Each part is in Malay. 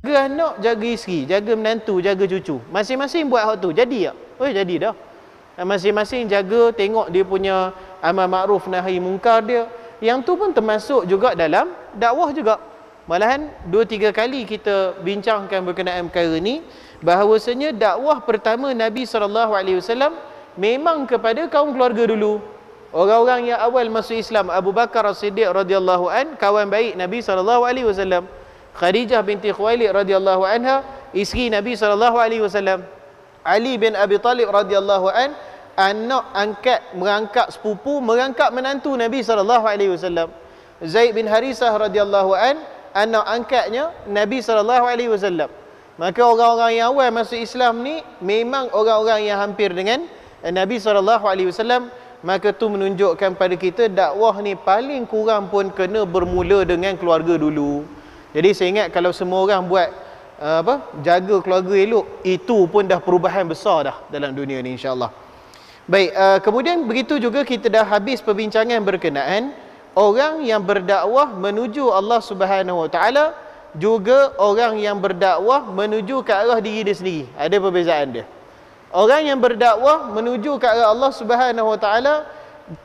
jaga anak, jaga isteri, jaga menantu, jaga cucu. Masing-masing buat hak tu. Jadi tak? Oh, jadi dah. Masing-masing jaga, tengok dia punya amal makruf nahi mungkar dia. Yang tu pun termasuk juga dalam dakwah juga. Malahan 2-3 kali kita bincangkan berkenaan perkara ni, bahawasanya dakwah pertama Nabi SAW memang kepada kaum keluarga dulu. Orang-orang yang awal masuk Islam, Abu Bakar As-Siddiq radhiyallahu an, kawan baik Nabi SAW. Khadijah binti Khuwailid radhiyallahu anha, isteri Nabi SAW. Ali bin Abi Talib radhiyallahu an, anak angkat, merangkak sepupu, merangkak menantu Nabi SAW. Zaid bin Harisah radhiyallahu an, anak angkatnya Nabi SAW. Maka orang-orang yang awal masuk Islam ni memang orang-orang yang hampir dengan Nabi SAW. Maka tu menunjukkan pada kita dakwah ni paling kurang pun kena bermula dengan keluarga dulu. Jadi saya ingat kalau semua orang buat jaga keluarga elok, itu pun dah perubahan besar dah dalam dunia ni, insya-Allah. Baik, kemudian begitu juga kita dah habis perbincangan berkenaan orang yang berdakwah menuju Allah Subhanahu Wa Taala, juga orang yang berdakwah menuju ke arah diri dia sendiri. Ada perbezaan dia. Orang yang berdakwah menuju ke arah Allah Subhanahu Wa Taala,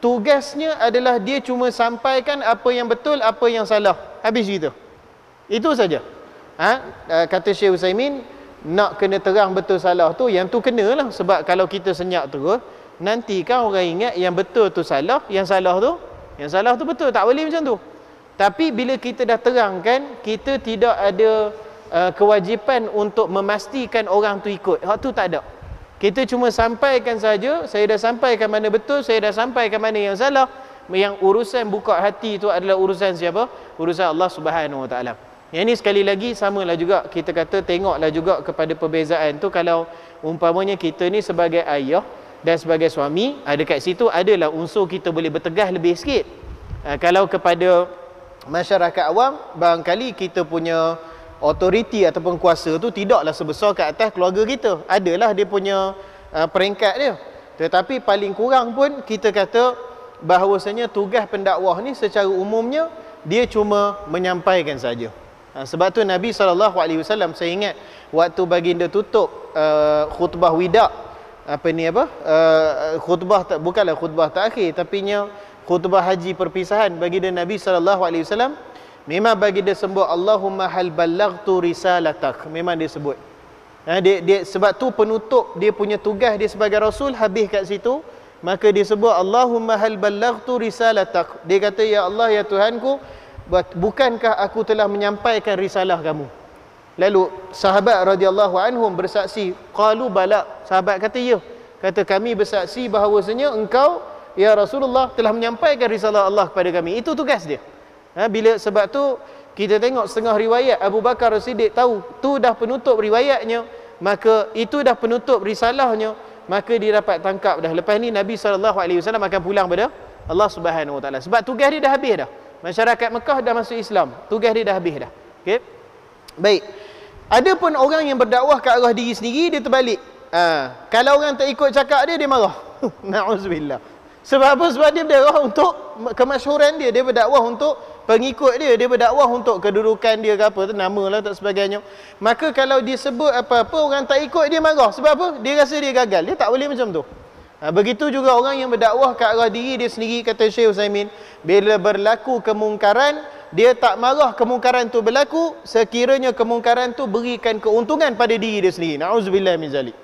tugasnya adalah dia cuma sampaikan apa yang betul, apa yang salah. Habis gitu. Itu saja. Kata Syekh Utsaimin, nak kena terang betul salah tu, yang tu kenalah. Sebab kalau kita senyap terus, nanti kan orang ingat yang betul tu salah, yang salah tu betul. Tak boleh macam tu. Tapi bila kita dah terangkan, kita tidak ada kewajipan untuk memastikan orang tu ikut. Hak tu tak ada. Kita cuma sampaikan saja, saya dah sampaikan mana betul, saya dah sampaikan mana yang salah. Yang urusan buka hati itu adalah urusan siapa? Urusan Allah Subhanahu Wa Taala. Yang ni sekali lagi samalah juga, kita kata tengoklah juga kepada perbezaan tu. Kalau umpamanya kita ni sebagai ayah dan sebagai suami, ada kat situ adalah unsur kita boleh bertegah lebih sikit. Kalau kepada masyarakat awam, barangkali kita punya autoriti ataupun kuasa tu tidaklah sebesar ke atas keluarga kita. Adalah dia punya peringkat dia. Tetapi paling kurang pun kita kata bahawasanya tugas pendakwah ni secara umumnya dia cuma menyampaikan saja. Sebab tu Nabi SAW, saya ingat waktu baginda tutup khutbah wida', bukanlah khutbah terakhir, tapi khutbah haji perpisahan baginda Nabi SAW, memang baginda sebut Allahumma hal ballaghtu risalatak. Memang dia sebut. Dia sebab tu penutup dia punya tugas dia sebagai rasul habis kat situ, maka dia sebut Allahumma hal ballaghtu risalatak. Dia kata, ya Allah, ya Tuhanku, bukankah aku telah menyampaikan risalah kamu? Lalu sahabat radhiyallahu anhum bersaksi, qalu bala. Sahabat kata ya. Kata, kami bersaksi bahawasanya engkau ya Rasulullah telah menyampaikan risalah Allah kepada kami. Itu tugas dia. Sebab tu kita tengok setengah riwayat Abu Bakar As-Siddiq tahu tu dah penutup riwayatnya, maka itu dah penutup risalahnya, maka dia dapat tangkap dah. Lepas ni Nabi SAW akan pulang pada Allah Subhanahu Wa Taala. Sebab tugas dia dah habis dah. Masyarakat Mekah dah masuk Islam, tugas dia dah habis dah. Okey. Baik. Ada pun orang yang berdakwah ke arah diri sendiri, dia terbalik. Kalau orang tak ikut cakap dia marah. Na'udzubillah. Sebab apa? Sebab dia berdakwah untuk kemasyhuran dia, dia berdakwah untuk pengikut dia, dia berdakwah untuk kedudukan dia ke apa tu, nama lah tak sebagainya. Maka kalau dia sebut apa-apa, orang tak ikut dia marah. Sebab apa? Dia rasa dia gagal. Dia tak boleh macam tu. Begitu juga orang yang berdakwah ke arah diri dia sendiri, kata Syekh Utsaimin, bila berlaku kemungkaran, dia tak marah kemungkaran tu berlaku sekiranya kemungkaran tu berikan keuntungan pada diri dia sendiri. Na'udzubillah min zalik.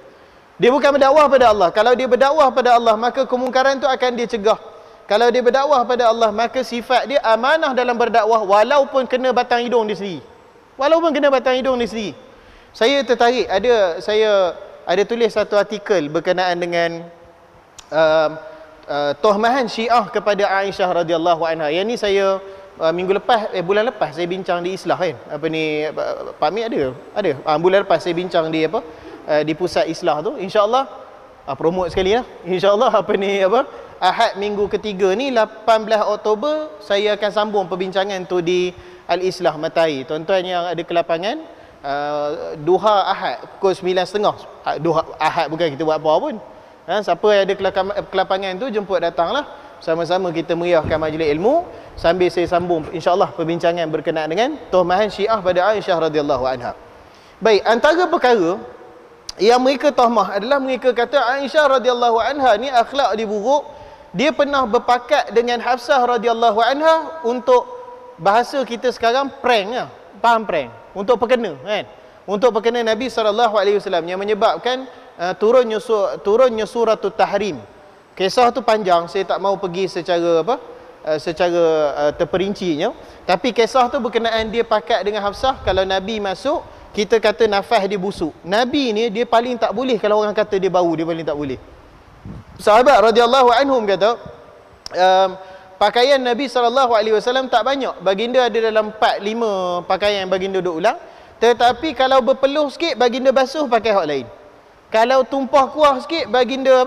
Dia bukan berdakwah pada Allah. Kalau dia berdakwah pada Allah, maka kemungkaran tu akan dia cegah. Kalau dia berdakwah pada Allah, maka sifat dia amanah dalam berdakwah, walaupun kena batang hidung dia sendiri. Walaupun kena batang hidung dia sendiri. Saya tertarik, saya ada tulis satu artikel berkenaan dengan tohmahan Syiah kepada Aisyah radhiyallahu anha. Yang ni saya bulan lepas saya bincang di Islah kan. Pak Amir ada. Bulan lepas saya bincang di di pusat Islah tu. Insya-Allah promote sekali lah. Insya-Allah Ahad minggu ketiga ni 18 Oktober saya akan sambung perbincangan tu di Al-Islah Matai. Tuan-tuan yang ada kelapangan, Duha Ahad pukul 9.30. Duha Ahad bukan kita buat apa pun. Siapa yang ada kelapangan tu jemput datanglah. Sama-sama kita meriahkan majlis ilmu sambil saya sambung insya-Allah perbincangan berkenaan dengan tohmahan Syiah pada Aisyah radhiyallahu anha. Baik, antara perkara yang mereka tahmah adalah mereka kata Aisyah radhiyallahu anha ni akhlak dia buruk. Dia pernah berpakat dengan Hafsah radhiyallahu anha untuk, bahasa kita sekarang, prank lah. Faham prank? Untuk perkena kan? Untuk perkena Nabi SAW, yang menyebabkan turunnya suratul tahrim. Kisah tu panjang, saya tak mau pergi secara terperincinya. Tapi kisah tu berkenaan dia pakat dengan Hafsah, kalau Nabi masuk, kita kata nafas dia busuk. Nabi ni dia paling tak boleh kalau orang kata dia bau, dia paling tak boleh. Sahabat radhiyallahu anhum kata, pakaian Nabi SAW tak banyak. Baginda ada dalam 4-5 pakaian yang baginda duk ulang. Tetapi kalau berpeluh sikit, baginda basuh pakai hak lain. Kalau tumpah kuah sikit, baginda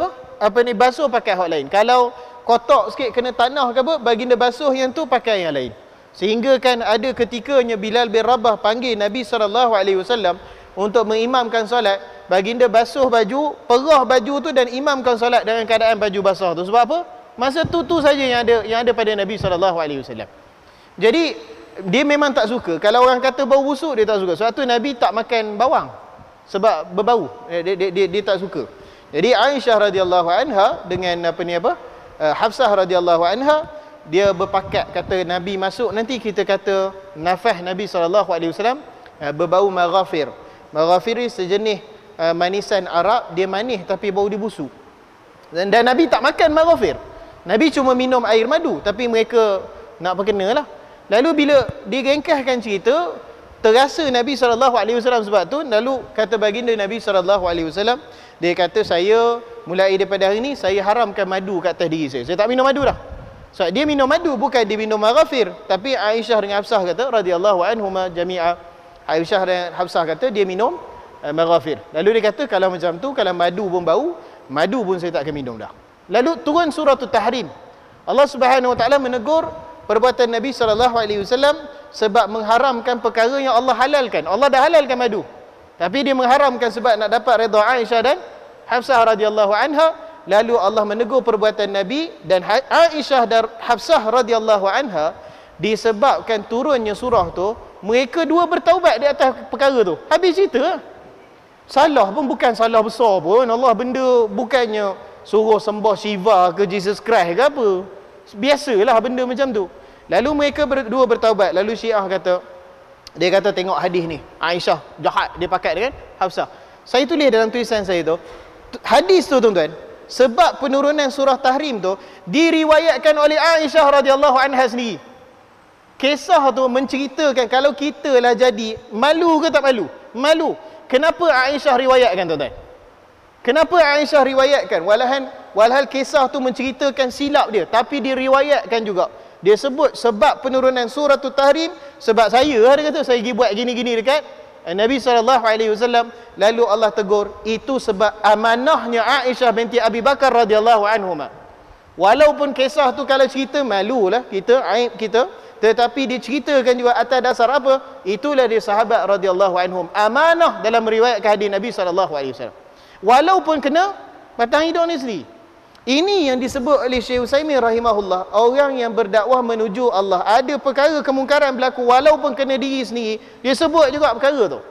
basuh pakai hak lain. Kalau kotak sikit kena tanah ke apa, baginda basuh yang tu pakai yang lain. Sehingga kan ada ketikanya Bilal bin Rabah panggil Nabi SAW untuk mengimamkan solat. Baginda basuh baju, perah baju tu dan imamkan solat dengan keadaan baju basah tu. Sebab apa? Masa tu saja yang ada pada Nabi SAW. Jadi dia memang tak suka. Kalau orang kata bau busuk, dia tak suka. Sebab tu Nabi tak makan bawang, sebab berbau. Dia tak suka. Jadi Aisyah radhiyallahu anha dengan Hafsah radhiyallahu anha, dia berpakat kata Nabi masuk nanti kita kata nafas Nabi SAW berbau maghafir. Maghafir ni sejenis manisan Arab, dia manis tapi bau dia busuk. Dan Nabi tak makan maghafir. Nabi cuma minum air madu, tapi mereka nak perkenalah. Lalu bila digengkahkan cerita, terasa Nabi SAW sebab tu, lalu kata baginda Nabi SAW, dia kata saya mulai daripada hari ni saya haramkan madu kat atas diri saya. Saya tak minum madu dah. So, dia minum madu, bukan dia minum maghafir. Tapi Aisyah dengan Hafsah kata radhiyallahu anhuma jami'a, Aisyah dan Hafsah kata dia minum maghafir. Lalu dia kata kalau macam tu, kalau madu pun bau, madu pun saya tak akan minum dah. Lalu turun suratul tahrim. Allah Subhanahu wa taala menegur perbuatan Nabi SAW sebab mengharamkan perkara yang Allah halalkan. Allah dah halalkan madu, tapi dia mengharamkan sebab nak dapat redha Aisyah dan Hafsah radhiyallahu anha. Lalu Allah menegur perbuatan Nabi dan Aisyah dan Hafsah radhiyallahu anha. Disebabkan turunnya surah tu, mereka dua bertaubat di atas perkara tu. Habis cerita. Salah pun bukan salah besar pun. Allah benda bukannya suruh sembah Shiva ke Jesus Christ ke apa. Biasalah benda macam tu. Lalu mereka berdua bertaubat. Lalu Syiah kata, dia kata tengok hadis ni, Aisyah jahat dia pakat dengan Hafsah. Saya tulis dalam tulisan saya tu, hadis tu tuan-tuan, sebab penurunan surah tahrim tu diriwayatkan oleh Aisyah radhiyallahu anha sendiri. Kisah tu menceritakan kalau kita lah jadi, malu ke tak malu? Malu. Kenapa Aisyah riwayatkan tuan-tuan? Kenapa Aisyah riwayatkan? Walhal kisah tu menceritakan silap dia, tapi diriwayatkan juga. Dia sebut sebab penurunan surah tahrim, sebab saya, dia kata saya pergi buat gini-gini dekat Nabi SAW. Lalu Allah tegur, itu sebab amanahnya Aisyah binti Abi Bakar radhiyallahu anhuma. Walaupun kisah tu kalau cerita malulah kita, aib kita, tetapi diceritakan juga atas dasar apa? Itulah dia sahabat radhiyallahu anhum, amanah dalam meriwayatkan hadis Nabi SAW. Walaupun kena batang hidung ni sendiri. Ini yang disebut oleh Syekh Utsaimin rahimahullah, orang yang berdakwah menuju Allah, ada perkara kemungkaran berlaku walaupun kena diri sendiri, dia sebut juga perkara tu.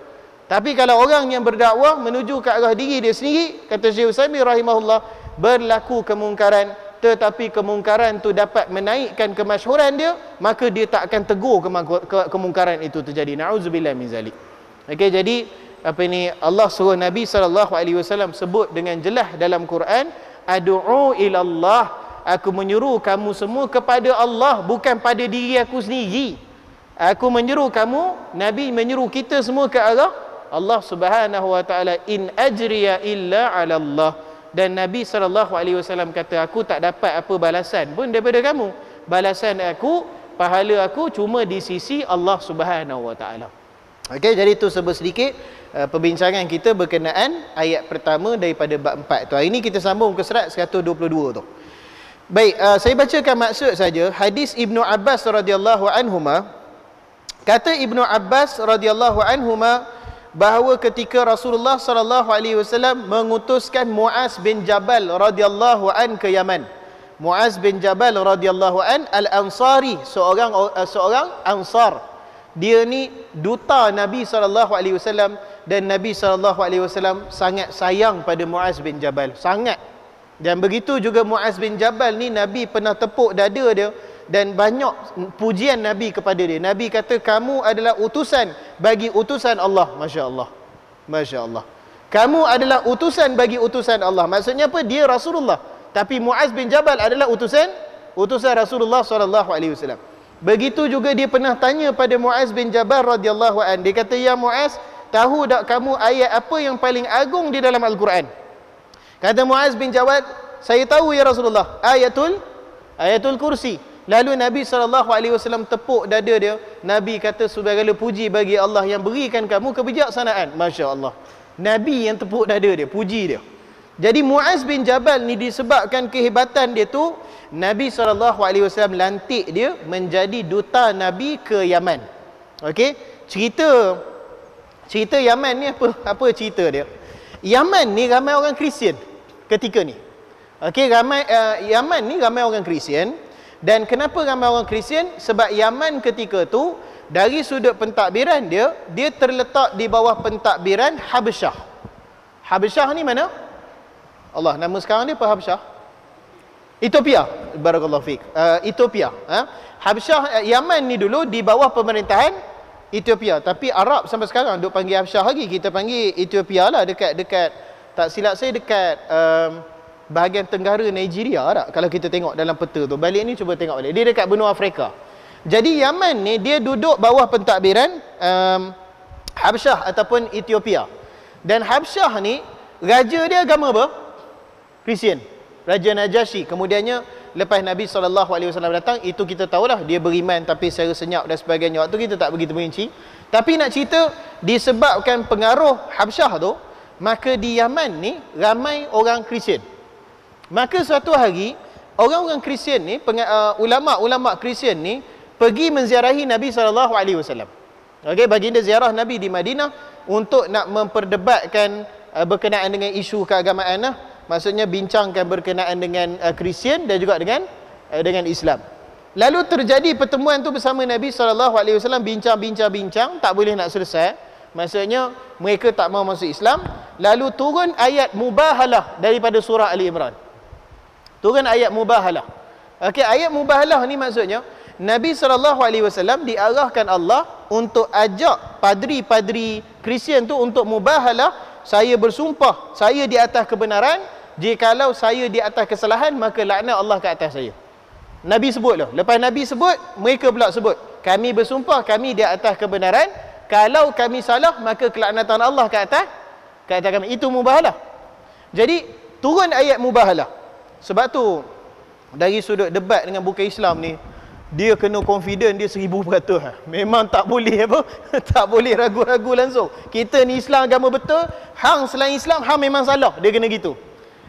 Tapi kalau orang yang berdakwah menuju ke arah diri dia sendiri, kata Syekh Utsaimin rahimahullah, berlaku kemungkaran, tetapi kemungkaran tu dapat menaikkan kemasyhuran dia, maka dia tak akan tegur kemungkaran itu terjadi. Na'udzubillah min zalik. Okey, jadi Allah suruh Nabi SAW sebut dengan jelas dalam Quran, Adu'u ilallah, aku menyuruh kamu semua kepada Allah, bukan pada diri aku sendiri. Aku menyuruh kamu, Nabi menyuruh kita semua ke arah Allah Subhanahu wa taala. In ajriya illa 'ala Allah. Dan Nabi SAW kata, aku tak dapat apa balasan pun daripada kamu. Balasan aku, pahala aku cuma di sisi Allah Subhanahu wa taala. Okey, jadi itu sedikit perbincangan kita berkenaan ayat pertama daripada bab 4 tu. Hari ini kita sambung ke surat 122 tu. Baik, saya bacakan maksud saja. Hadis Ibnu Abbas radhiyallahu anhuma, kata Ibnu Abbas radhiyallahu anhuma bahawa ketika Rasulullah sallallahu alaihi wasallam mengutuskan Muaz bin Jabal radhiyallahu an ke Yaman. Muaz bin Jabal radhiyallahu an al-Ansari, seorang Ansar. Dia ni duta Nabi SAW dan Nabi SAW sangat sayang pada Muaz bin Jabal, sangat. Dan begitu juga Muaz bin Jabal ni, Nabi pernah tepuk dada dia dan banyak pujian Nabi kepada dia. Nabi kata, kamu adalah utusan bagi utusan Allah. Masya Allah, Masya Allah. Kamu adalah utusan bagi utusan Allah. Maksudnya apa? Dia Rasulullah, tapi Muaz bin Jabal adalah utusan Rasulullah SAW. Begitu juga dia pernah tanya pada Muaz bin Jabal radhiyallahu an. Dia kata, ya Muaz, tahu tak kamu ayat apa yang paling agung di dalam Al-Quran? Kata Muaz bin Jabal, saya tahu ya Rasulullah, ayatul kursi. Lalu Nabi SAW tepuk dada dia. Nabi kata, segala puji bagi Allah yang berikan kamu kebijaksanaan. Masya Allah. Nabi yang tepuk dada dia, puji dia. Jadi Muaz bin Jabal ni disebabkan kehebatan dia tu, Nabi SAW lantik dia menjadi duta Nabi ke Yaman. Okey, cerita Yaman ni apa cerita dia? Yaman ni ramai orang Kristian ketika ni. Okey, Yaman ni ramai orang Kristian. Dan kenapa ramai orang Kristian? Sebab Yaman ketika tu, dari sudut pentadbiran dia terletak di bawah pentadbiran Habsyah. Habsyah ni mana? Allah, nama sekarang dia apa Habsyah? Ethiopia. Barakallahu fiik. Ethiopia. Habsyah, Yaman ni dulu di bawah pemerintahan Ethiopia. Tapi Arab sampai sekarang duk panggil Habsyah lagi. Kita panggil Ethiopia lah, dekat tak silap saya dekat bahagian tenggara Nigeria tak? Kalau kita tengok dalam peta tu. Balik ni cuba tengok balik. Dia dekat benua Afrika. Jadi Yaman ni dia duduk bawah pentadbiran Habsyah ataupun Ethiopia. Dan Habsyah ni raja dia agama apa? Kristian. Raja Najasyi. Kemudiannya lepas Nabi SAW datang, itu kita tahulah dia beriman tapi secara senyap dan sebagainya. Waktu kita tak begitu merinci. Tapi nak cerita, disebabkan pengaruh Habsyah tu, maka di Yaman ni ramai orang Kristian. Maka suatu hari orang-orang Kristian ni, ulama-ulama Kristian ni pergi menziarahi Nabi SAW. Okey, baginda ziarah Nabi di Madinah untuk nak memperdebatkan berkenaan dengan isu keagamaan lah. Maksudnya bincangkan berkenaan dengan Kristian dan juga dengan Islam. Lalu terjadi pertemuan tu bersama Nabi SAW, bincang, tak boleh nak selesai. Maksudnya mereka tak mahu masuk Islam. Lalu turun ayat mubahalah daripada surah Ali Imran. Turun ayat mubahalah. Okey, ayat mubahalah ni maksudnya Nabi SAW diarahkan Allah untuk ajak padri-padri Kristian tu untuk mubahalah. Saya bersumpah, saya di atas kebenaran. Jikalau saya di atas kesalahan, maka laknat Allah ke atas saya. Nabi sebut lah. Lepas Nabi sebut, mereka pula sebut, kami bersumpah kami di atas kebenaran. Kalau kami salah, maka kelaknatan Allah ke atas kami. Itu mubahalah. Jadi turun ayat mubahalah. Sebab tu dari sudut debat dengan bukan Islam ni, dia kena confident dia 1000%. Memang tak boleh apa? Tak boleh ragu-ragu langsung. Kita ni Islam agama betul, hang selain Islam hang memang salah. Dia kena gitu.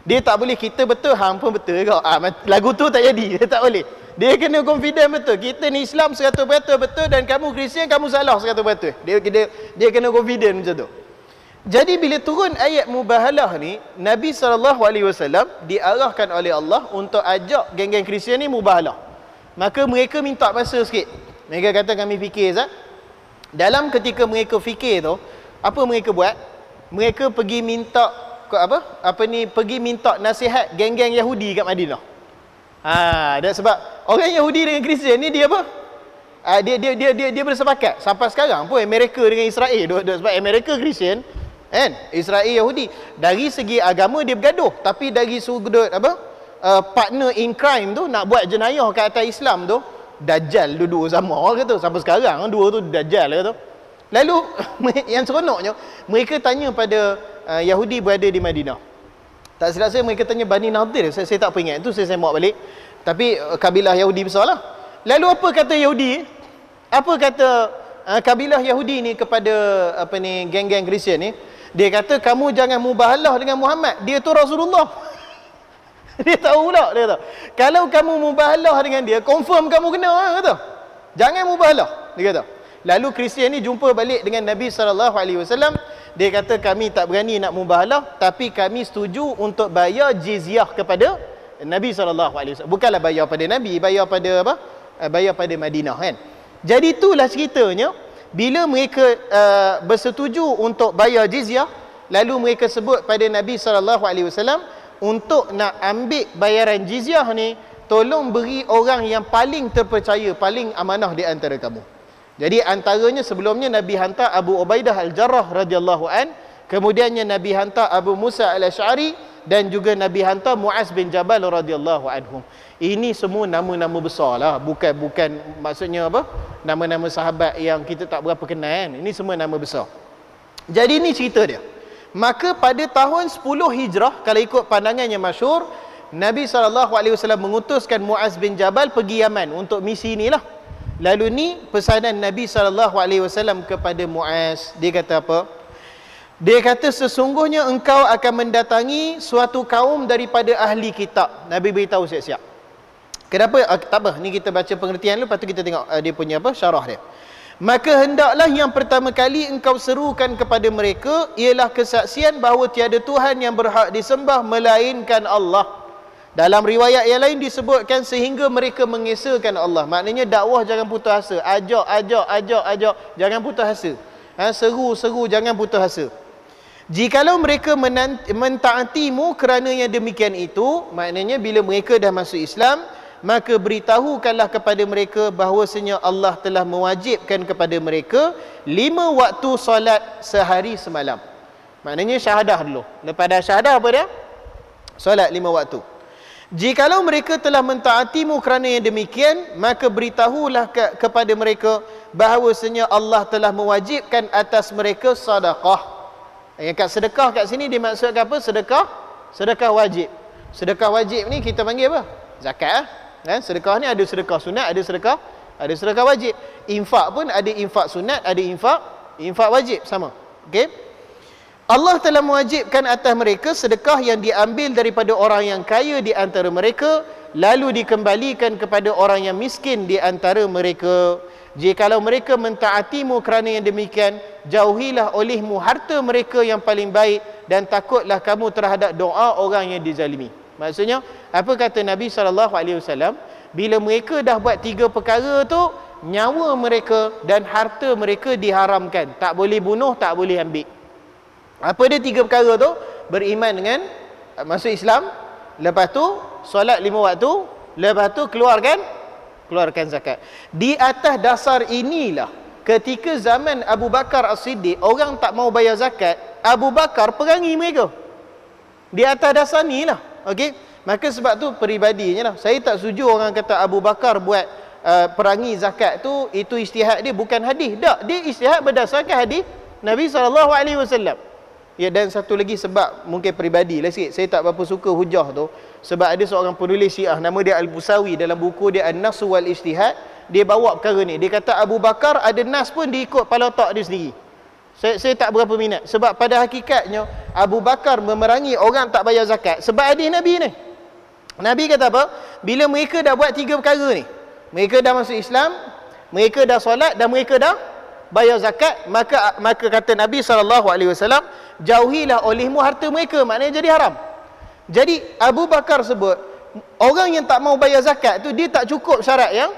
Dia tak boleh kita betul, hang pun betul kau. Lagu tu tak jadi. Dia tak boleh. Dia kena confident betul. Kita ni Islam 100% betul dan kamu Kristian kamu salah 100%. Dia kena confident macam tu. Jadi bila turun ayat mubahalah ni, Nabi SAW diarahkan oleh Allah untuk ajak geng-geng Kristian ni mubahalah. Maka mereka minta masa sikit. Mereka kata kami fikir Zat. Dalam ketika mereka fikir tu, apa mereka buat? Mereka pergi minta pergi minta nasihat geng-geng Yahudi kat Madinah. Dan sebab orang Yahudi dengan Kristian ni dia apa? Dia bersepakat. Sampai sekarang pun Amerika dengan Israel, sebab Amerika Kristian, kan? Israel Yahudi. Dari segi agama dia bergaduh, tapi dari sudut partner in crime tu, nak buat jenayah ke atas Islam tu, Dajjal dua sama orang kata. Sampai sekarang dua tu Dajjal kata. Lalu yang seronoknya, mereka tanya pada Yahudi berada di Madinah. Tak silap saya mereka tanya Bani Nadir. Saya tak apa ingat. Itu saya bawa balik. Tapi kabilah Yahudi besar lah. Lalu apa kata Yahudi? Apa kata kabilah Yahudi ni kepada geng-geng Kristian ni? Dia kata kamu jangan mubahalah dengan Muhammad. Dia tu Rasulullah. Dia tahu pula, dia kata. Kalau kamu mubahalah dengan dia, confirm kamu kena, kata. Jangan mubahalah, dia kata. Lalu Kristian ni jumpa balik dengan Nabi SAW. Dia kata kami tak berani nak mubahalah, tapi kami setuju untuk bayar jizyah kepada Nabi SAW. Bukanlah bayar pada Nabi, bayar pada apa? Bayar pada Madinah, kan. Jadi itulah ceritanya. bila mereka bersetuju untuk bayar jizyah, lalu mereka sebut pada Nabi SAW untuk nak ambil bayaran jizyah ni, tolong beri orang yang paling terpercaya, paling amanah di antara kamu. Jadi antaranya sebelumnya Nabi hantar Abu Ubaidah Al-Jarrah radhiyallahu an, kemudiannya Nabi hantar Abu Musa Al-Asy'ari, dan juga Nabi hantar Muaz bin Jabal radhiyallahu anhum. Ini semua nama-nama besar lah, bukan maksudnya apa, nama-nama sahabat yang kita tak berapa kenal kan. Ini semua nama besar. Jadi ini cerita dia. Maka pada tahun 10 Hijrah, kalau ikut pandangan yang masyhur, Nabi SAW mengutuskan Muaz bin Jabal pergi Yaman untuk misi inilah. Lalu ni pesanan Nabi SAW kepada Muaz. Dia kata apa? Dia kata, sesungguhnya engkau akan mendatangi suatu kaum daripada ahli kitab. Nabi beritahu siap-siap. Kenapa? Tak apa, ni kita baca pengertian dulu, lepas tu kita tengok dia punya apa, syarah dia. Maka hendaklah yang pertama kali engkau serukan kepada mereka ialah kesaksian bahawa tiada Tuhan yang berhak disembah melainkan Allah. Dalam riwayat yang lain disebutkan sehingga mereka mengesahkan Allah. Maknanya dakwah jangan putus asa. Ajak, jangan putus asa. Seru, jangan putus asa. Jikalau mereka mentaatimu kerana yang demikian itu, maknanya bila mereka dah masuk Islam, maka beritahukanlah kepada mereka bahawasanya Allah telah mewajibkan kepada mereka 5 waktu solat sehari semalam. Maknanya syahadah dulu. Lepas dah syahadah apa dia? Solat 5 waktu. Jikalau mereka telah mentaatimu kerana yang demikian, maka beritahulah kepada mereka bahawasanya Allah telah mewajibkan atas mereka sedekah. Yang kat sedekah kat sini dimaksudkan apa? Sedekah wajib. Sedekah wajib ni kita panggil apa? Zakat. Kan? Sedekah ni ada sedekah sunat, ada sedekah wajib. Infak pun ada infak sunat, ada infak wajib, sama. Okey? Allah telah mewajibkan atas mereka sedekah yang diambil daripada orang yang kaya di antara mereka, lalu dikembalikan kepada orang yang miskin di antara mereka. Jikalau mereka mentaatimu kerana yang demikian, jauhilah olehmu harta mereka yang paling baik, dan takutlah kamu terhadap doa orang yang dizalimi. Maksudnya, apa kata Nabi SAW? Bila mereka dah buat 3 perkara tu, nyawa mereka dan harta mereka diharamkan. Tak boleh bunuh, tak boleh ambil. Apa dia 3 perkara tu? Beriman dengan, masuk Islam, lepas tu solat 5 waktu, lepas tu keluarkan zakat. Di atas dasar inilah, ketika zaman Abu Bakar As-Siddiq, orang tak mau bayar zakat, Abu Bakar perangi mereka. Di atas dasar ni lah. Okey? Maka sebab tu peribadinya lah, saya tak setuju orang kata Abu Bakar buat perangi zakat tu, itu ijtihad dia, bukan hadis. Tak, dia ijtihad berdasarkan hadis Nabi SAW. Ya, dan satu lagi sebab mungkin peribadi lah sikit, saya tak berapa suka hujah tu, sebab ada seorang penulis Syiah nama dia Al-Busawi, dalam buku dia An-Nas wal Ijtihad, dia bawa perkara ni. Dia kata Abu Bakar ada nas pun dia ikut kepala otak dia sendiri. Saya tak berapa minat, sebab pada hakikatnya Abu Bakar memerangi orang tak bayar zakat sebab hadis Nabi ni. Nabi kata apa? Bila mereka dah buat 3 perkara ni, mereka dah masuk Islam, mereka dah solat, dan mereka dah bayar zakat, maka kata Nabi SAW, jauhilah olehmu harta mereka, maknanya jadi haram. Jadi Abu Bakar sebut, orang yang tak mau bayar zakat tu, dia tak cukup syarat yang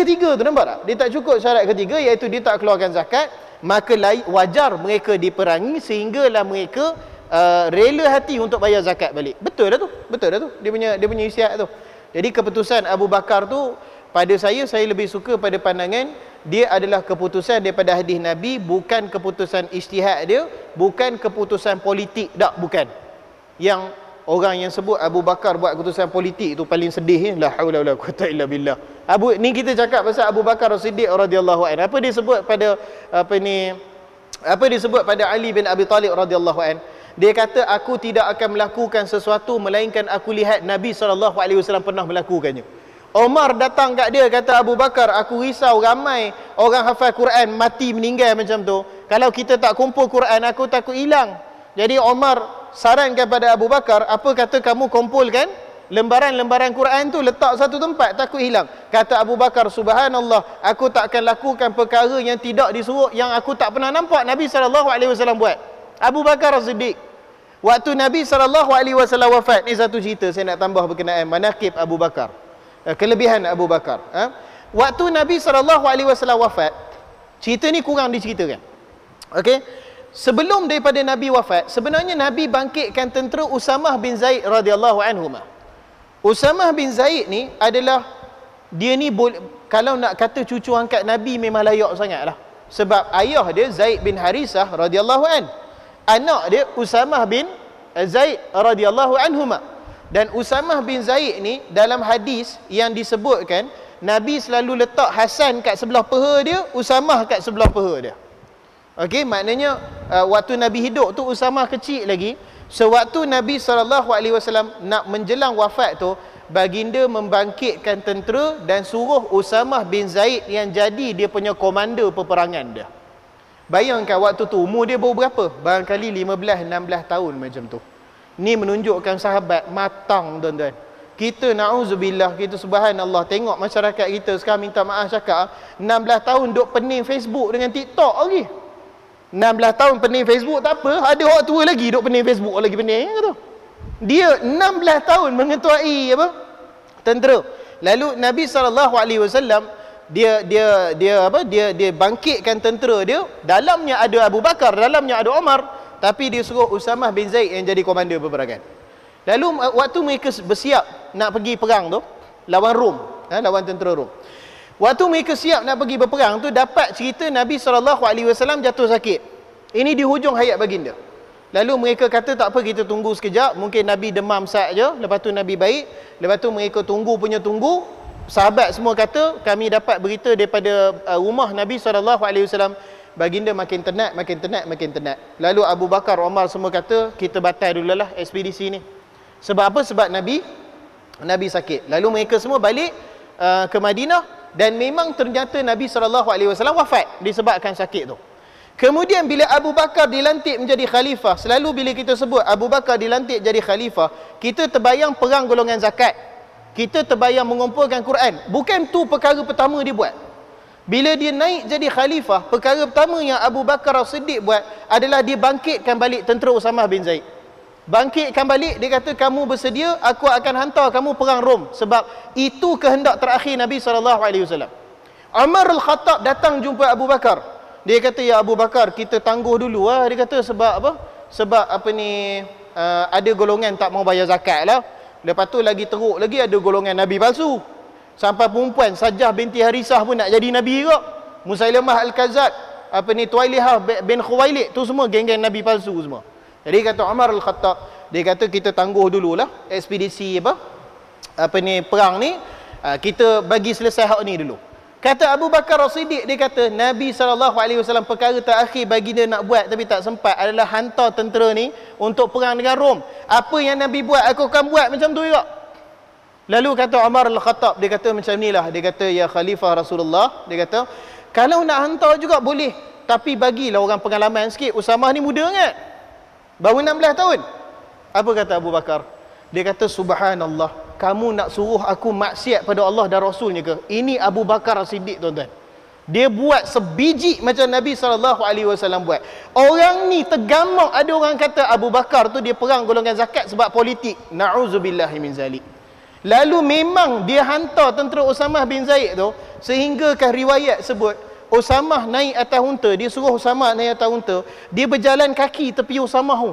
ketiga tu, nampak tak? Dia tak cukup syarat ketiga, iaitu dia tak keluarkan zakat. Maka wajar mereka diperangi sehinggalah mereka rela hati untuk bayar zakat balik. Betul dah tu. Dia punya ijtihad tu. Jadi keputusan Abu Bakar tu, pada saya lebih suka pada pandangan dia adalah keputusan daripada hadis Nabi, bukan keputusan ijtihad dia, bukan keputusan politik. Tak, bukan. Yang orang yang sebut Abu Bakar buat keputusan politik tu paling sedih. La haula wala quwwata illa billah. Ni kita cakap pasal Abu Bakar As-Siddiq radhiyallahu anhu. Apa dia sebut pada Ali bin Abi Talib radhiyallahu anhu? Dia kata, aku tidak akan melakukan sesuatu melainkan aku lihat Nabi SAW pernah melakukannya. Omar datang kat dia, kata, Abu Bakar, aku risau ramai orang hafal Quran mati meninggal macam tu. Kalau kita tak kumpul Quran, aku takut hilang. Jadi Omar sarankan pada Abu Bakar, apa kata kamu kumpulkan lembaran-lembaran Quran tu, letak satu tempat, takut hilang. Kata Abu Bakar, subhanallah, aku tak akan lakukan perkara yang tidak disuruh, yang aku tak pernah nampak Nabi SAW buat. Abu Bakar As-Siddiq, waktu Nabi SAW wafat, ni satu cerita saya nak tambah berkenaan manaqib Abu Bakar, kelebihan Abu Bakar. Waktu Nabi SAW wafat, Cerita ni kurang diceritakan. Okey. Sebelum daripada Nabi wafat, sebenarnya Nabi bangkitkan tentera Usamah bin Zaid radhiyallahu anhu. Usamah bin Zaid ni adalah, dia ni kalau nak kata cucu angkat Nabi memang layak sangatlah. Sebab ayah dia Zaid bin Harisah radhiyallahu an. Anak dia Usamah bin Zaid radhiyallahu anhuma. Dan Usamah bin Zaid ni dalam hadis yang disebutkan, Nabi selalu letak Hasan kat sebelah peha dia, Usamah kat sebelah peha dia. Okey, maknanya waktu Nabi hidup tu Usamah kecil lagi. Sewaktu Nabi SAW nak menjelang wafat tu, baginda membangkitkan tentera dan suruh Usamah bin Zaid yang jadi dia punya komander peperangan dia. Bayangkan waktu tu umur dia baru berapa? Barangkali 15-16 tahun macam tu. Ni menunjukkan sahabat matang, tuan-tuan. Kita na'udzubillah, kita subhanallah, tengok masyarakat kita sekarang minta maaf cakap 16 tahun duk pening Facebook dengan TikTok lagi. 16 tahun pening Facebook tak apa, ada orang tua lagi duk pening Facebook lagi pening tu. Dia 16 tahun mengetuai apa? Tentera. Lalu Nabi SAW dia bangkitkan tentera dia, dalamnya ada Abu Bakar, dalamnya ada Umar, tapi dia suruh Usamah bin Zaid yang jadi komander peperangan. Lalu waktu mereka bersiap nak pergi perang tu lawan Rom, lawan tentera Rom. Waktu mereka siap nak pergi berperang tu, dapat cerita Nabi SAW jatuh sakit. Ini di hujung hayat baginda. Lalu mereka kata tak apa, kita tunggu sekejap, mungkin Nabi demam saja, lepas tu Nabi baik. Lepas tu mereka tunggu. Sahabat semua kata, kami dapat berita daripada rumah Nabi SAW, baginda makin tenat. Lalu Abu Bakar, Umar semua kata, kita batal dululah ekspedisi ni. Sebab apa? Sebab Nabi sakit. Lalu mereka semua balik ke Madinah. Dan memang ternyata Nabi SAW wafat disebabkan sakit tu. Kemudian bila Abu Bakar dilantik menjadi khalifah, selalu bila kita sebut Abu Bakar dilantik jadi khalifah, kita terbayang perang golongan zakat, kita terbayang mengumpulkan Quran. Bukan tu perkara pertama dia buat. Bila dia naik jadi khalifah, perkara pertama yang Abu Bakar As-Siddiq buat adalah dia bangkitkan balik tentera Usamah bin Zaid. Bangkitkan balik, dia kata, kamu bersedia, aku akan hantar kamu perang Rom. Sebab itu kehendak terakhir Nabi SAW. Umar Al-Khattab datang jumpa Abu Bakar. Dia kata, ya Abu Bakar, kita tangguh dulu lah. Dia kata, sebab apa? Sebab ada golongan tak mau bayar zakat lah. Lepas tu lagi teruk lagi, ada golongan Nabi palsu. Sampai perempuan Sajjah binti Harisah pun nak jadi Nabi juga. Musailamah Al-Kazab, Tuwailihah bin Khuwailid, tu semua geng-geng Nabi palsu semua. Jadi kata Umar Al-Khattab, dia kata kita tangguh dululah ekspedisi perang ni, kita bagi selesai hak ni dulu. Kata Abu Bakar As-Siddiq, dia kata Nabi SAW perkara terakhir baginda nak buat tapi tak sempat adalah hantar tentera ni untuk perang dengan Rom. Apa yang Nabi buat, aku akan buat macam tu juga. Lalu kata Umar Al-Khattab, dia kata macam ni lah, dia kata, ya Khalifah Rasulullah, dia kata, kalau nak hantar juga boleh, tapi bagilah orang pengalaman sikit. Usamah ni muda kan, baru 16 tahun. Apa kata Abu Bakar? Dia kata, subhanallah, kamu nak suruh aku maksiat pada Allah dan Rasulnya ke? Ini Abu Bakar As-Siddiq, tuan-tuan. Dia buat sebiji macam Nabi SAW buat. Orang ni tergamak. Ada orang kata Abu Bakar tu dia perang golongan zakat sebab politik. Na'udzubillahi min zalik. Lalu memang dia hantar tentera Usamah bin Zaid tu, sehinggakan riwayat sebut Usamah naik atas unta. Dia suruh Usamah naik atas unta, dia berjalan kaki tepi Usamah tu.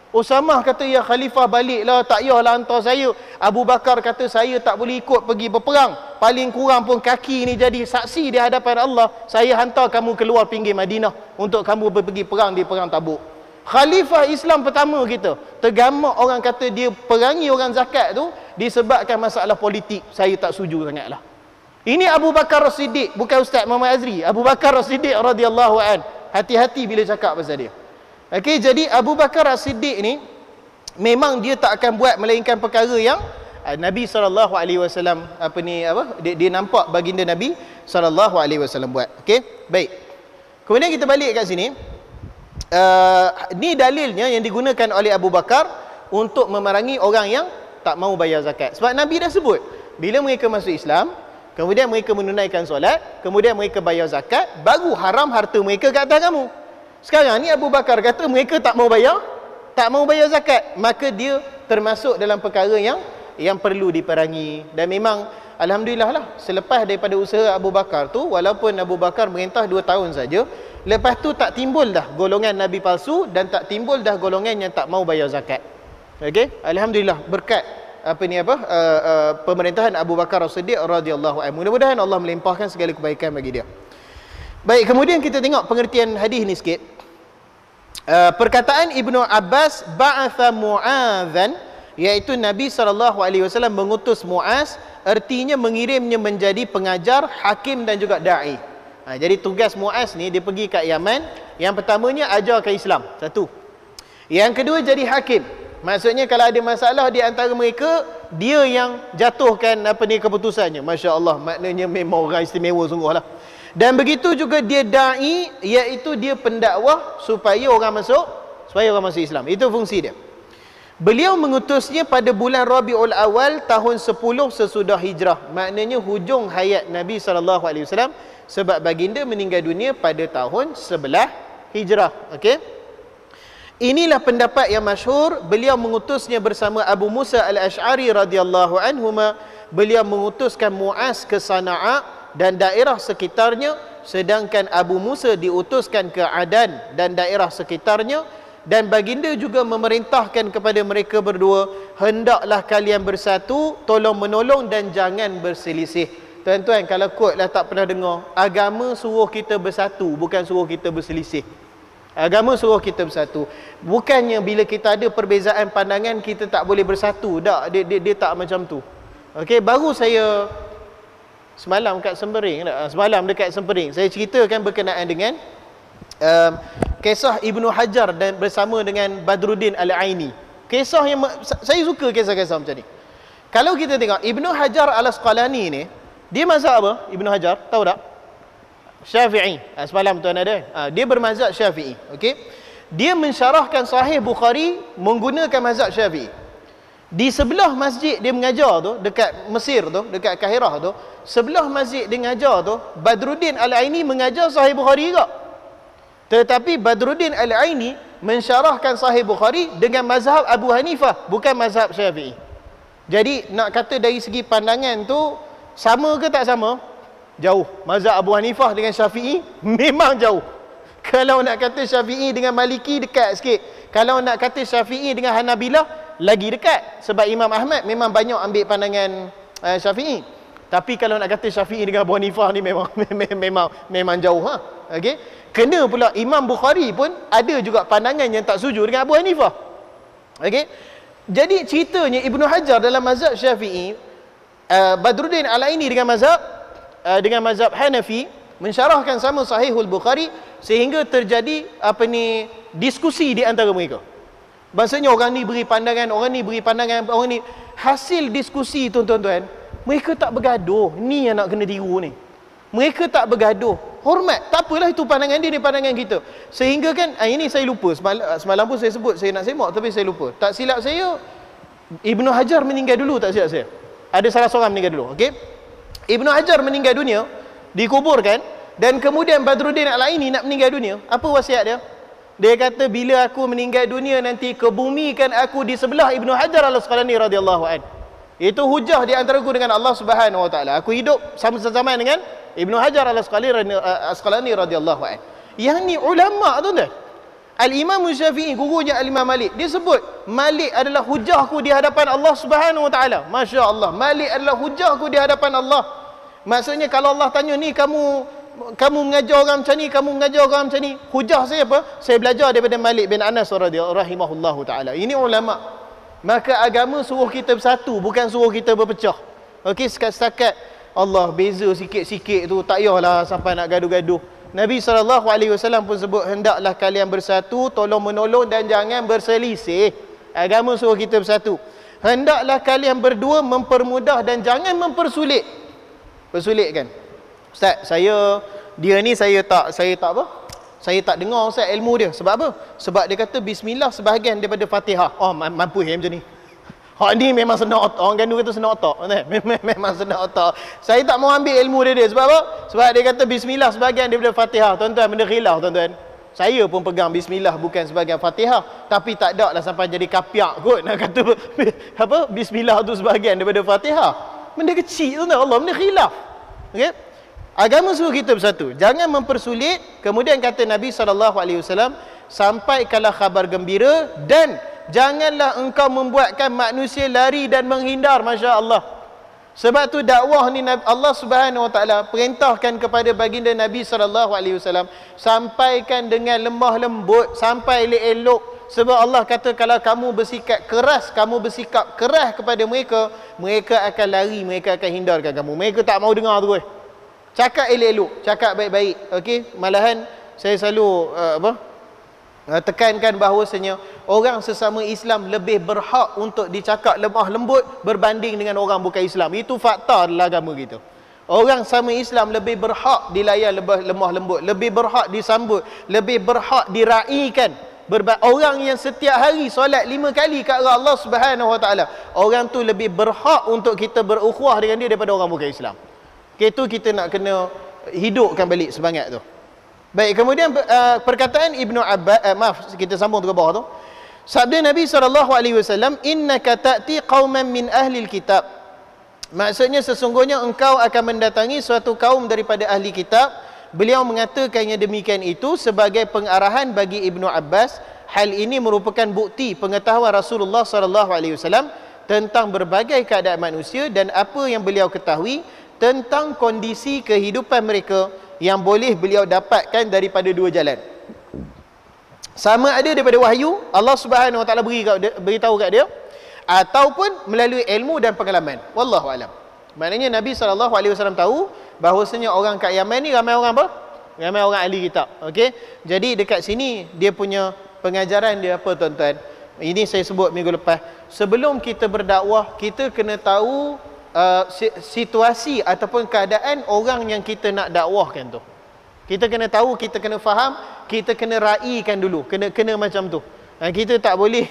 Usamah kata, ya Khalifah baliklah, tak payahlah hantar saya. Abu Bakar kata, saya tak boleh ikut pergi berperang, paling kurang pun kaki ni jadi saksi di hadapan Allah. Saya hantar kamu keluar pinggir Madinah untuk kamu pergi perang di perang Tabuk. Khalifah Islam pertama kita, tergamak orang kata dia perangi orang zakat tu disebabkan masalah politik. Saya tak setuju sangatlah. Ini Abu Bakar As-Siddiq, bukan Ustaz Muhammad Azri. Abu Bakar As-Siddiq radhiyallahu an. Hati-hati bila cakap pasal dia. Okey, jadi Abu Bakar As-Siddiq ni memang dia tak akan buat melainkan perkara yang Nabi SAW dia nampak baginda Nabi SAW buat. Okey, baik. Kemudian kita balik kat sini. Ni dalilnya yang digunakan oleh Abu Bakar untuk memerangi orang yang tak mau bayar zakat. Sebab Nabi dah sebut, bila mereka masuk Islam, kemudian mereka menunaikan solat, kemudian mereka bayar zakat, baru haram harta mereka kat atas kamu. Sekarang ni Abu Bakar kata mereka tak mau bayar zakat, maka dia termasuk dalam perkara yang perlu diperangi. Dan memang alhamdulillah lah, selepas daripada usaha Abu Bakar tu, walaupun Abu Bakar merintah 2 tahun saja, lepas tu tak timbul dah golongan nabi palsu dan tak timbul dah golongan yang tak mau bayar zakat. Okey, alhamdulillah berkat pemerintahan Abu Bakar As-Siddiq radhiyallahu anhu. Mudah-mudahan Allah melimpahkan segala kebaikan bagi dia. Baik, kemudian kita tengok pengertian hadis ni sikit. Perkataan Ibnu Abbas ba'atha Mu'adzan, iaitu Nabi SAW mengutus Mu'az, artinya mengirimnya menjadi pengajar, hakim dan juga da'i. Jadi tugas Mu'az ni, dia pergi kat Yaman. Yang pertamanya ajarkan Islam, satu. Yang kedua jadi hakim. Maksudnya kalau ada masalah di antara mereka, dia yang jatuhkan keputusannya. Masya Allah, maknanya memang orang istimewa sungguh lah. Dan begitu juga dia da'i, iaitu dia pendakwah supaya orang masuk Islam. Itu fungsi dia. Beliau mengutusnya pada bulan Rabiul Awal tahun 10 sesudah hijrah. Maknanya hujung hayat Nabi SAW, sebab baginda meninggal dunia pada tahun 11 hijrah. Okey. Inilah pendapat yang masyhur. Beliau mengutusnya bersama Abu Musa Al-Asy'ari radhiyallahu anhuma. Beliau mengutuskan Mu'az ke Sana'a dan daerah sekitarnya, sedangkan Abu Musa diutuskan ke Adan dan daerah sekitarnya. Dan baginda juga memerintahkan kepada mereka berdua, hendaklah kalian bersatu, tolong menolong dan jangan berselisih. Tuan-tuan, kalau kot lah tak pernah dengar, agama suruh kita bersatu, bukan suruh kita berselisih. Agama suruh kita bersatu. Bukannya bila kita ada perbezaan pandangan kita tak boleh bersatu. Tak, dia tak macam tu. Okey, baru saya semalam dekat Sempering, saya ceritakan berkenaan dengan kisah Ibnu Hajar dan bersama dengan Badruddin Al-Aini. Kisah yang saya suka kisah-kisah macam ni. Kalau kita tengok Ibnu Hajar Al-Asqalani ni, dia mazhab apa? Ibnu Hajar, tahu tak? Syafi'i. Semalam tuan ada. Dia bermazhab Syafi'i. Okey. Dia mensyarahkan Sahih Bukhari menggunakan mazhab Syafi'i. Di sebelah masjid dia mengajar tu, dekat Mesir tu, dekat Kahirah tu, sebelah masjid dia mengajar tu, Badruddin Al-Aini mengajar Sahih Bukhari juga. Tetapi Badruddin Al-Aini mensyarahkan Sahih Bukhari dengan mazhab Abu Hanifah, bukan mazhab Syafi'i. Jadi nak kata dari segi pandangan tu sama ke tak sama? Jauh. Mazhab Abu Hanifah dengan Syafi'i memang jauh. Kalau nak kata Syafi'i dengan Maliki, dekat sikit. Kalau nak kata Syafi'i dengan Hanabilah, lagi dekat. Sebab Imam Ahmad memang banyak ambil pandangan Syafi'i. Tapi kalau nak kata Syafi'i dengan Abu Hanifah ni memang jauh. Okey. Kena pula Imam Bukhari pun ada juga pandangan yang tak setuju dengan Abu Hanifah. Okey. Jadi ceritanya Ibnu Hajar dalam mazhab Syafi'i, Badruddin Al-Aini dengan mazhab Hanafi mensyarahkan sama Sahihul Bukhari, sehingga terjadi diskusi di antara mereka. Maksudnya orang ni beri pandangan, orang ni beri pandangan, orang ni. Hasil diskusi tuan-tuan, mereka tak bergaduh. Ni yang nak kena tiru ni. Mereka tak bergaduh. Hormat. Tak apalah, itu pandangan dia, ni pandangan kita. Sehingga kan, ini saya lupa. Semalam pun saya sebut, saya nak semak tapi saya lupa. Tak silap saya, Ibnu Hajar meninggal dulu, tak silap saya. Ada salah seorang meninggal dulu. Okey. Ibnu Hajar meninggal dunia, dikuburkan, dan kemudian Badruddin Al-Aini nak meninggal dunia. Apa wasiat dia? Dia kata, bila aku meninggal dunia nanti, kebumikan aku di sebelah Ibnu Hajar Al-Asqalani radhiyallahu anhu. Itu hujah di antaraku dengan Allah Subhanahu wa taala. Aku hidup sama-sama dengan Ibnu Hajar Al-Asqalani radhiyallahu anhu. Yang ni ulama tuan-tuan. Al-Imam Syafi'i, gurunya Al-Imam Malik, dia sebut Malik adalah hujahku di hadapan Allah Subhanahu wa taala. Masya-Allah, Malik adalah hujahku di hadapan Allah. Maksudnya kalau Allah tanya ni, kamu mengajar orang macam ni, kamu mengajar orang macam ni, hujah saya apa? Saya belajar daripada Malik bin Anas rahimahullahu taala. Ini ulama. Maka agama suruh kita bersatu, bukan suruh kita berpecah. Okey, setakat Allah beza sikit-sikit tu, tak payahlah sampai nak gaduh-gaduh. Nabi SAW pun sebut, hendaklah kalian bersatu, tolong menolong dan jangan berselisih. Agama suruh kita bersatu. Hendaklah kalian berdua mempermudah dan jangan mempersulit. Persulitkan. Ustaz, dia ni saya tak dengar Ustaz ilmu dia. Sebab apa? Sebab dia kata bismillah sebahagian daripada Fatihah. Oh, mampu macam ni. Hak ni memang senang otak. Orang gandu kata senang otak. Memang senang otak. Saya tak mau ambil ilmu dia. Sebab apa? Sebab dia kata bismillah sebahagian daripada Fatihah. Tuan-tuan, benda khilaf tuan-tuan. Saya pun pegang bismillah bukan sebahagian Fatihah. Tapi tak ada lah sampai jadi kapiak kot nak kata apa? Bismillah tu sebahagian daripada Fatihah. Benda kecil tu Allah, benda khilaf. Okey? Agama suruh kita bersatu. Jangan mempersulit. Kemudian kata Nabi SAW, sampaikanlah khabar gembira dan janganlah engkau membuatkan manusia lari dan menghindar. Masya Allah. Sebab tu dakwah ni Allah Subhanahu Wa Taala perintahkan kepada baginda Nabi SAW, sampaikan dengan lemah lembut, sampai elok-elok. Sebab Allah kata kalau kamu bersikap keras kepada mereka, mereka akan lari, mereka akan hindarkan kamu. Mereka tak mau dengar tu. Cakap elok-elok, cakap baik-baik. Okey, malahan saya selalu tekankan bahawasanya orang sesama Islam lebih berhak untuk dicakap lemah lembut berbanding dengan orang bukan Islam. Itu fakta dalam agama kita. Orang sama Islam lebih berhak dilayan lemah lembut, lebih berhak disambut, lebih berhak diraikan. Orang yang setiap hari solat 5 kali ke arah Allah Subhanahu Wa Taala, orang tu lebih berhak untuk kita berukhuwah dengan dia daripada orang bukan Islam. Itu kita nak kena hidupkan balik semangat tu. Baik, kemudian perkataan Ibnu Abbas, kita sambung ke bawah tu. Sabda Nabi SAW, innaka ta'ti qauman min ahli kitab. Maksudnya sesungguhnya engkau akan mendatangi suatu kaum daripada ahli kitab. Beliau mengatakannya demikian itu sebagai pengarahan bagi Ibnu Abbas. Hal ini merupakan bukti pengetahuan Rasulullah SAW tentang berbagai keadaan manusia dan apa yang beliau ketahui tentang kondisi kehidupan mereka yang boleh beliau dapatkan daripada dua jalan. Sama ada daripada wahyu Allah Subhanahu Wa Taala beritahu kat dia, ataupun melalui ilmu dan pengalaman. Wallahu alam. Maknanya Nabi SAW tahu bahawasanya orang kat Yaman ni ramai orang apa? Ramai orang ahli kitab. Okey. Jadi dekat sini dia punya pengajaran dia apa tuan-tuan? Ini saya sebut minggu lepas. Sebelum kita berdakwah, kita kena tahu situasi ataupun keadaan orang yang kita nak dakwahkan tu. Kita kena tahu, kita kena faham, kita kena raikan dulu, kena macam tu. Kita tak boleh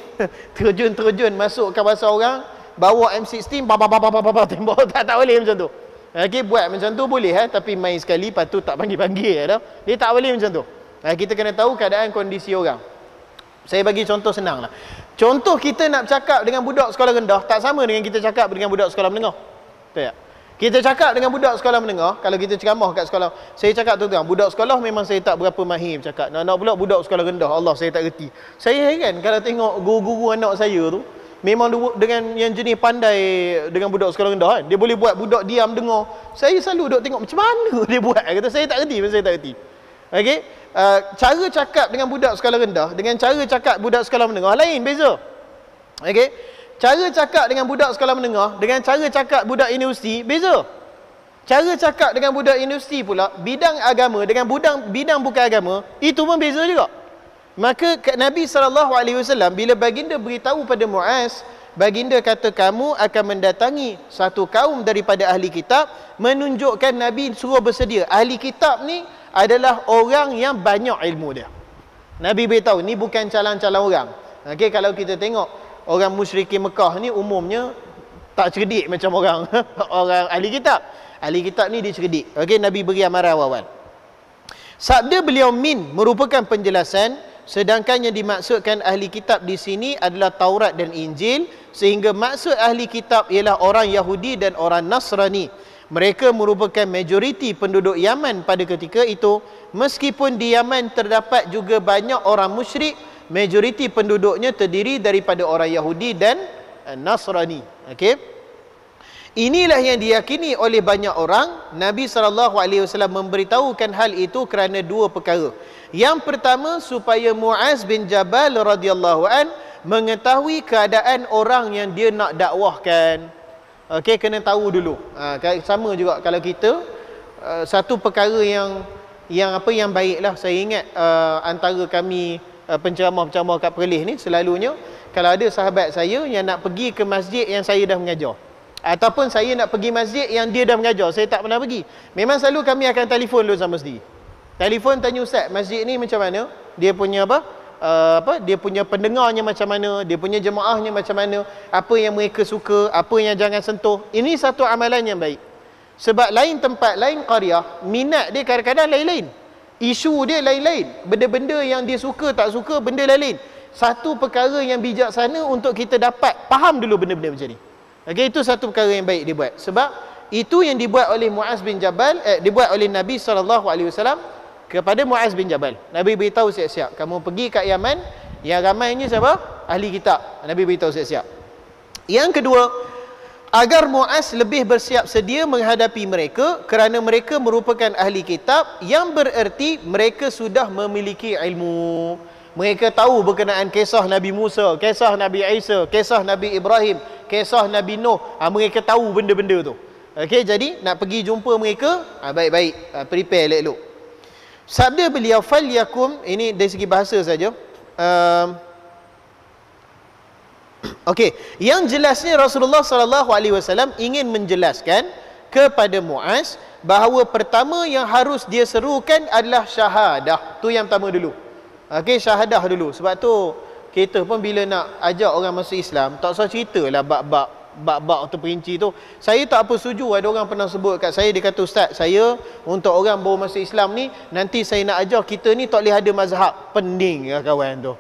terjun masuk ke bahasa orang, bawa M16 tembak, tak boleh macam tu. Okey, buat macam tu boleh tapi main sekali patut tak panggil-panggil dah. Dia tak boleh macam tu. Kita kena tahu keadaan kondisi orang. Saya bagi contoh senang lah. Contoh kita nak cakap dengan budak sekolah rendah tak sama dengan kita cakap dengan budak sekolah menengah. Betul tak? Kita cakap dengan budak sekolah menengah, kalau kita ceramah kat sekolah, saya cakap tu terang, budak sekolah memang saya tak berapa mahir bercakap. Nak pula budak sekolah rendah, Allah saya tak reti. Saya heran kalau tengok guru-guru anak saya tu, memang dengan yang jenis pandai dengan budak sekolah rendah kan. Dia boleh buat budak diam dengar. Saya selalu duk tengok macam mana dia buat. Kata saya tak reti, saya tak reti. Okey? Cara cakap dengan budak sekolah rendah dengan cara cakap budak sekolah menengah lain, beza. Okey? Cara cakap dengan budak sekolah menengah dengan cara cakap budak universiti beza. Cara cakap dengan budak universiti pula bidang agama dengan bidang bukan agama itu pun beza juga. Maka Nabi SAW bila baginda beritahu pada Muaz, baginda kata kamu akan mendatangi satu kaum daripada ahli kitab, menunjukkan Nabi suruh bersedia. Ahli kitab ni adalah orang yang banyak ilmu dia. Nabi beritahu ni bukan calon-calon orang. Okey, kalau kita tengok orang musyrikin Mekah ni umumnya tak cerdik macam orang orang ahli kitab. Ahli kitab ni dia cerdik. Okey, Nabi beri amaran awal. Sabda beliau min merupakan penjelasan, sedangkan yang dimaksudkan ahli kitab di sini adalah Taurat dan Injil, sehingga maksud ahli kitab ialah orang Yahudi dan orang Nasrani. Mereka merupakan majoriti penduduk Yaman pada ketika itu. Meskipun di Yaman terdapat juga banyak orang musyrik, majoriti penduduknya terdiri daripada orang Yahudi dan Nasrani. Okey. Inilah yang diyakini oleh banyak orang. Nabi SAW memberitahukan hal itu kerana dua perkara. Yang pertama, supaya Muaz bin Jabal radhiyallahu an mengetahui keadaan orang yang dia nak dakwahkan. Okey, kena tahu dulu. Sama juga kalau kita satu perkara yang baiklah. Saya ingat antara kami penceramah-penceramah kat Perlis ni selalunya kalau ada sahabat saya yang nak pergi ke masjid yang saya dah mengajar, ataupun saya nak pergi masjid yang dia dah mengajar, saya tak pernah pergi, memang selalu kami akan telefon dulu sama sendiri. Telefon tanya ustaz, masjid ni macam mana? Dia punya dia punya pendengarnya macam mana? Dia punya jemaahnya macam mana? Apa yang mereka suka, apa yang jangan sentuh. Ini satu amalan yang baik. Sebab lain tempat, lain qaryah, minat dia kadang-kadang lain-lain. Isu dia lain-lain. Benda-benda yang dia suka, tak suka, benda lain-lain. Satu perkara yang bijaksana untuk kita dapat faham dulu benda-benda macam ni. Okey, itu satu perkara yang baik dibuat. Sebab itu yang dibuat oleh Muaz bin Jabal, dibuat oleh Nabi SAW kepada Muaz bin Jabal. Nabi beritahu siap-siap, kamu pergi kat Yaman, yang ramainya siapa? Ahli kitab. Nabi beritahu siap-siap. Yang kedua, agar Muaz lebih bersiap sedia menghadapi mereka kerana mereka merupakan ahli kitab, yang bererti mereka sudah memiliki ilmu. Mereka tahu berkenaan kisah Nabi Musa, kisah Nabi Isa, kisah Nabi Ibrahim, kisah Nabi Nuh. Mereka tahu benda-benda tu. Okey, jadi nak pergi jumpa mereka, baik-baik, prepare elok-elok. Sabda beliau, falyakum, ini dari segi bahasa saja. Okey, yang jelasnya Rasulullah SAW ingin menjelaskan kepada Muaz bahawa pertama yang harus dia serukan adalah syahadah. Tu yang pertama dulu. Okey, syahadah dulu. Sebab tu kita pun bila nak ajak orang masuk Islam, tak usah ceritalah bab atau perinci tu. Saya tak apa setuju. Ada orang pernah sebut kat saya, dia kata, Ustaz, saya untuk orang baru masuk Islam ni, nanti saya nak ajar kita ni tak boleh ada mazhab. Pening lah kawan tu.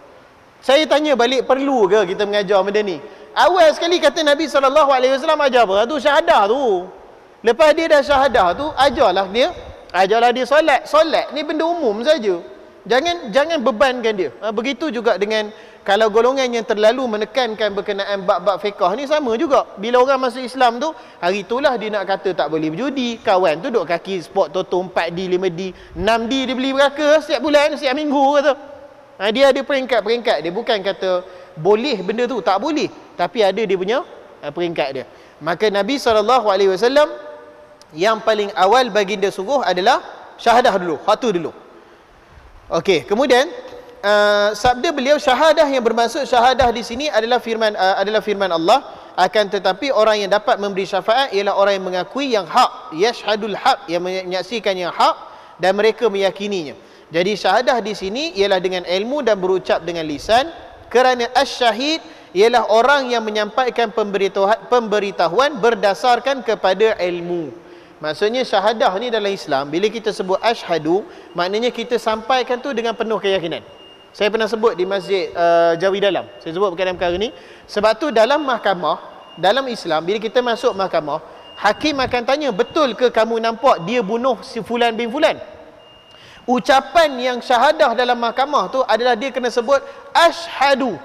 Saya tanya balik, perlu ke kita mengajar benda ni? Awal sekali kata Nabi SAW ajar apa? Tu syahadah tu. Lepas dia dah syahadah tu, ajarlah dia solat. Solat ni benda umum saja. Jangan bebankan dia. Begitu juga dengan kalau golongan yang terlalu menekankan berkenaan bab-bab fiqah ni sama juga. Bila orang masuk Islam tu, hari itulah dia nak kata tak boleh berjudi. Kawan tu duk kaki sport toto 4D, 5D, 6D dia beli beraka setiap bulan, setiap minggu kata. Dia ada peringkat-peringkat. Dia bukan kata boleh benda tu, tak boleh. Tapi ada dia punya peringkat dia. Maka Nabi SAW yang paling awal baginda suruh adalah syahadah dulu, hatu dulu. Okey, kemudian sabda beliau, syahadah yang bermaksud syahadah di sini adalah firman Allah, akan tetapi orang yang dapat memberi syafaat ialah orang yang mengakui yang hak, yashhadul haq, yang menyaksikan yang hak dan mereka meyakininya. Jadi syahadah di sini ialah dengan ilmu dan berucap dengan lisan, kerana asy-syahid ialah orang yang menyampaikan pemberitahuan berdasarkan kepada ilmu. Maksudnya syahadah ni dalam Islam, bila kita sebut asyhadu, maknanya kita sampaikan tu dengan penuh keyakinan. Saya pernah sebut di Masjid Jawi Dalam, saya sebut berkaitan perkara ni. Sebab tu dalam mahkamah, dalam Islam, bila kita masuk mahkamah, hakim akan tanya, betul ke kamu nampak dia bunuh si fulan bin fulan? Ucapan yang syahadah dalam mahkamah tu adalah dia kena sebut asyhadu.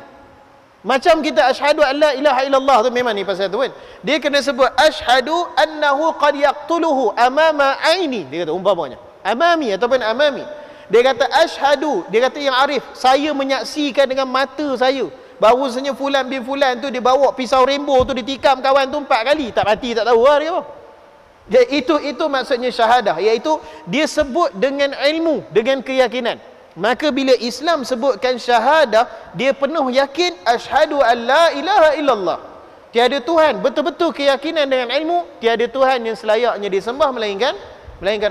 Macam kita asyhadu an la ilaha illallah tu, memang ni pasal tu kan. Dia kena sebut asyhadu annahu qad yaqtuluhu amama aini. Dia kata umpamanya amami ataupun amami. Dia kata asyhadu, dia kata yang arif, saya menyaksikan dengan mata saya bahawasanya fulan bin fulan tu dia bawa pisau rembo tu ditikam kawan tu 4 kali, tak mati tak tahu lah dia apa. Jadi itu maksudnya syahadah, iaitu dia sebut dengan ilmu, dengan keyakinan. Maka bila Islam sebutkan syahadah, dia penuh yakin asyhadu an la ilaha illallah. Tiada Tuhan, betul-betul keyakinan dengan ilmu, tiada Tuhan yang selayaknya disembah melainkan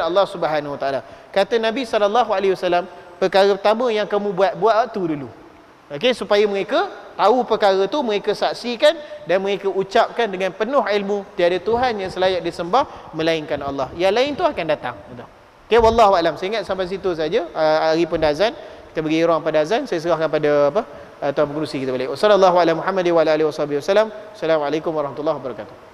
Allah Subhanahu wa taala. Kata Nabi SAW, perkara pertama yang kamu buat tu dulu. Okey, supaya mereka tahu perkara tu, mereka saksikan dan mereka ucapkan dengan penuh ilmu, tiada Tuhan yang selayak disembah melainkan Allah. Yang lain tu akan datang. Betul. Okey, wallahu alam. Saya ingat sampai situ saja. Hari pun dah azan. Kita bagi ruang pada azan. Saya serahkan pada Tuan Pengerusi kita balik. Wassalamualaikum warahmatullahi wabarakatuh. Assalamualaikum warahmatullahi wabarakatuh.